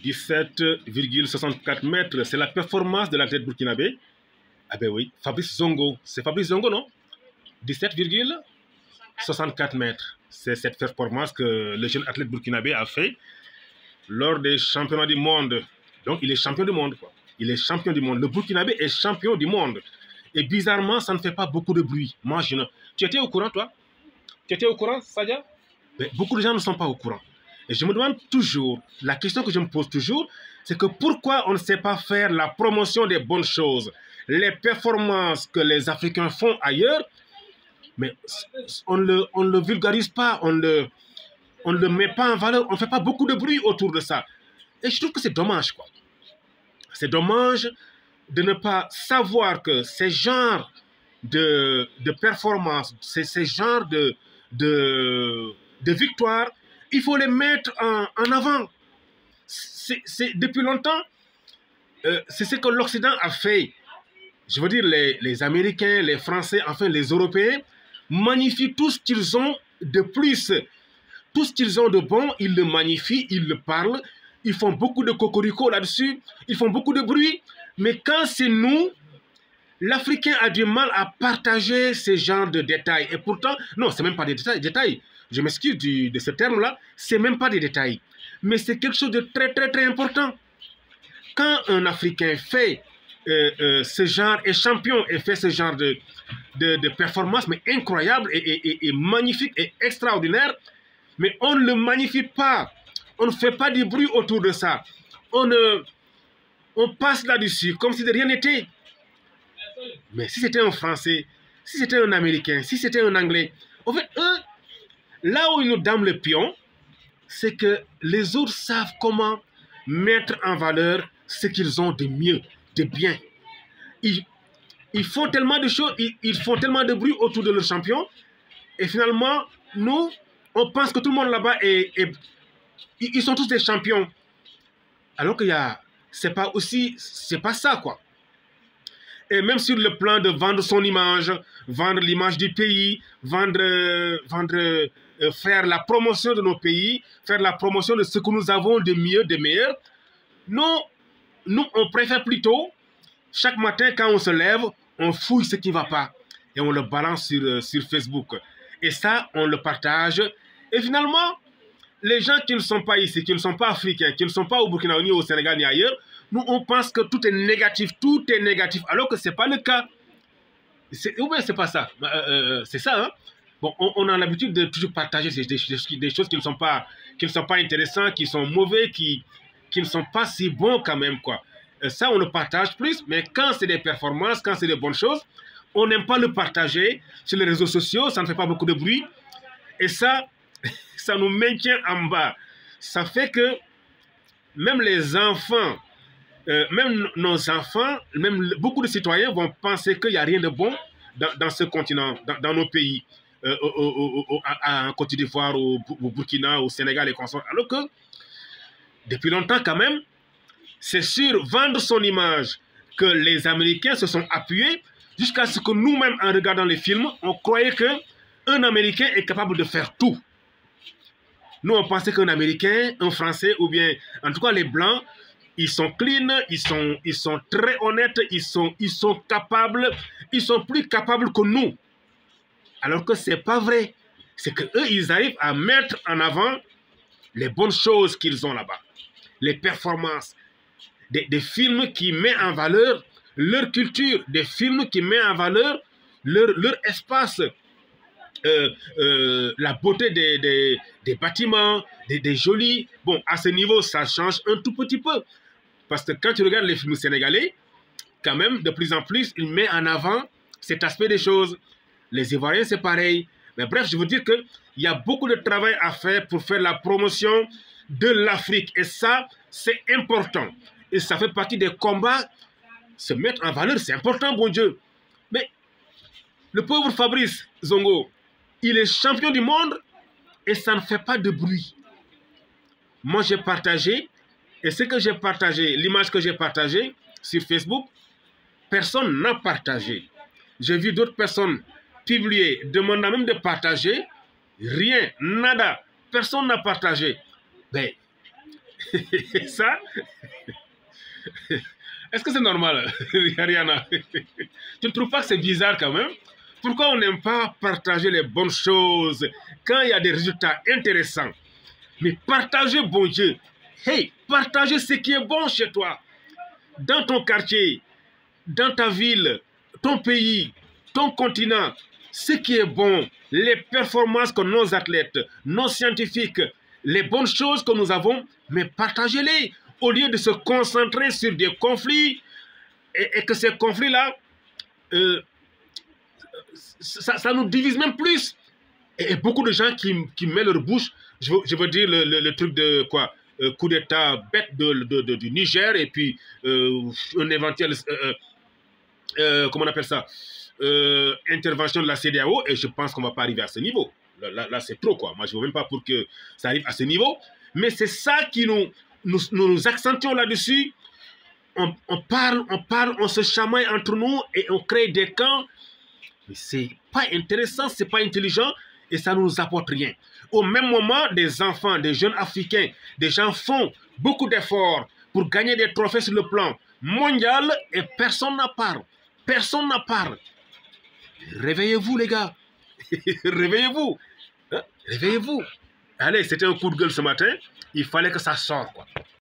17,64 mètres, c'est la performance de l'athlète burkinabé. Ah ben oui, Fabrice Zongo. C'est Fabrice Zongo, non? 17,64 mètres. C'est cette performance que le jeune athlète burkinabé a fait lors des championnats du monde. Donc, il est champion du monde, quoi. Il est champion du monde. Le burkinabé est champion du monde. Et bizarrement, ça ne fait pas beaucoup de bruit. Moi, je ne... Tu étais au courant, toi? Tu étais au courant, Sadia? Mais beaucoup de gens ne sont pas au courant. Et je me demande toujours, la question que je me pose toujours, c'est que pourquoi on ne sait pas faire la promotion des bonnes choses, les performances que les Africains font ailleurs, mais on ne le vulgarise pas, on ne le met pas en valeur, on ne fait pas beaucoup de bruit autour de ça. Et je trouve que c'est dommage, quoi. C'est dommage de ne pas savoir que ces genres de performances, ces genres de victoires, il faut les mettre en avant. Depuis longtemps, c'est ce que l'Occident a fait. Je veux dire, les Américains, les Français, enfin les Européens, magnifient tout ce qu'ils ont de plus. Tout ce qu'ils ont de bon, ils le magnifient, ils le parlent. Ils font beaucoup de cocorico là-dessus. Ils font beaucoup de bruit. Mais quand c'est nous, l'Africain a du mal à partager ce genre de détails. Et pourtant, non, ce n'est même pas des détails. Je m'excuse de ce terme-là. Ce n'est même pas des détails. Mais c'est quelque chose de très, très, très important. Quand un Africain fait ce genre, est champion et fait ce genre de performance, mais incroyable et magnifique et extraordinaire, mais on ne le magnifie pas. On ne fait pas du bruit autour de ça. On passe là-dessus comme si de rien n'était. Mais si c'était un Français, si c'était un Américain, si c'était un Anglais, en fait, eux, là où ils nous dament le pion, c'est que les autres savent comment mettre en valeur ce qu'ils ont de mieux, de bien. Ils font tellement de choses, ils font tellement de bruit autour de leur champion, et finalement, nous, on pense que tout le monde là-bas ils sont tous des champions. Alors qu'il y a, c'est pas ça, quoi. Et même sur le plan de vendre son image, vendre l'image du pays, faire la promotion de nos pays, faire la promotion de ce que nous avons de mieux, de meilleur, nous, on préfère plutôt, chaque matin, quand on se lève, on fouille ce qui ne va pas et on le balance sur Facebook. Et ça, on le partage. Et finalement, les gens qui ne sont pas ici, qui ne sont pas africains, qui ne sont pas au Burkina, ni au Sénégal, ni ailleurs, nous, on pense que tout est négatif, alors que ce n'est pas le cas. Ou bien ce n'est pas ça. C'est ça, hein? Bon, on a l'habitude de toujours partager des choses qui ne sont pas intéressantes, qui sont mauvais, qui ne sont pas si bons quand même, quoi. Ça, on le partage plus, mais quand c'est des performances, quand c'est des bonnes choses, on n'aime pas le partager sur les réseaux sociaux, ça ne fait pas beaucoup de bruit. Et ça, ça nous maintient en bas. Ça fait que même les enfants, même nos enfants, même beaucoup de citoyens vont penser qu'il n'y a rien de bon dans ce continent, dans nos pays, en Côte d'Ivoire, au Burkina, au Sénégal et consorts. Alors que, depuis longtemps quand même, c'est sur vendre son image que les Américains se sont appuyés jusqu'à ce que nous-mêmes, en regardant les films, on croyait qu'un Américain est capable de faire tout. Nous, on pensait qu'un Américain, un Français, ou bien, en tout cas les Blancs, ils sont clean, ils sont très honnêtes, ils sont capables, ils sont plus capables que nous. Alors que ce n'est pas vrai. C'est qu'eux, ils arrivent à mettre en avant les bonnes choses qu'ils ont là-bas. Les performances. Des films qui mettent en valeur leur culture, des films qui mettent en valeur leur espace, la beauté des bâtiments, des jolis. Bon, à ce niveau, ça change un tout petit peu. Parce que quand tu regardes les films sénégalais, quand même, de plus en plus, ils mettent en avant cet aspect des choses. Les Ivoiriens, c'est pareil. Mais bref, je veux dire qu'il y a beaucoup de travail à faire pour faire la promotion de l'Afrique. Et ça, c'est important. Et ça fait partie des combats. Se mettre en valeur, c'est important, bon Dieu. Mais le pauvre Fabrice Zongo, il est champion du monde et ça ne fait pas de bruit. Moi, j'ai partagé, et ce que j'ai partagé, l'image que j'ai partagée sur Facebook, personne n'a partagé. J'ai vu d'autres personnes publier, demandant même de partager. Rien, nada, personne n'a partagé. Ben, Ça, est-ce que c'est normal, Ariana? Tu ne trouves pas que c'est bizarre quand même? Pourquoi on n'aime pas partager les bonnes choses quand il y a des résultats intéressants? Mais partagez, bon Dieu. Hey, partagez ce qui est bon chez toi. Dans ton quartier, dans ta ville, ton pays, ton continent. Ce qui est bon, les performances que nos athlètes, nos scientifiques, les bonnes choses que nous avons, mais partagez-les au lieu de se concentrer sur des conflits et que ces conflits-là, ça nous divise même plus. Et beaucoup de gens qui mettent leur bouche, je veux dire le truc de quoi, coup d'État bête du Niger et puis un éventuel, comment on appelle ça, intervention de la CEDEAO, et je pense qu'on ne va pas arriver à ce niveau. Là c'est trop, quoi. Moi, je ne veux même pas pour que ça arrive à ce niveau. Mais c'est ça qui nous accentuons là-dessus. On parle, on se chamaille entre nous et on crée des camps. Mais c'est pas intéressant, c'est pas intelligent et ça ne nous apporte rien. Au même moment, des enfants, des jeunes Africains, des gens font beaucoup d'efforts pour gagner des trophées sur le plan mondial et personne n'en parle. Personne n'en parle. Réveillez-vous, les gars. Réveillez-vous. Hein? Réveillez-vous. Allez, c'était un coup de gueule ce matin. Il fallait que ça sorte, quoi.